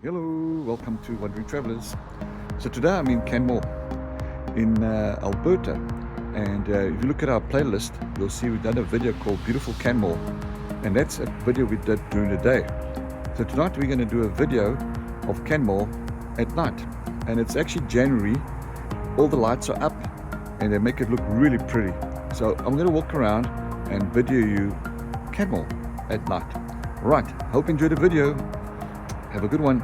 Hello, welcome to Wandering Travelers. So today I'm in Canmore in Alberta, and if you look at our playlist you'll see we've done a video called Beautiful Canmore, and that's a video we did during the day. So tonight we're going to do a video of Canmore at night, and it's actually January. All the lights are up and they make it look really pretty. So I'm going to walk around and video you Canmore at night. Right, hope you enjoyed the video. Have a good one.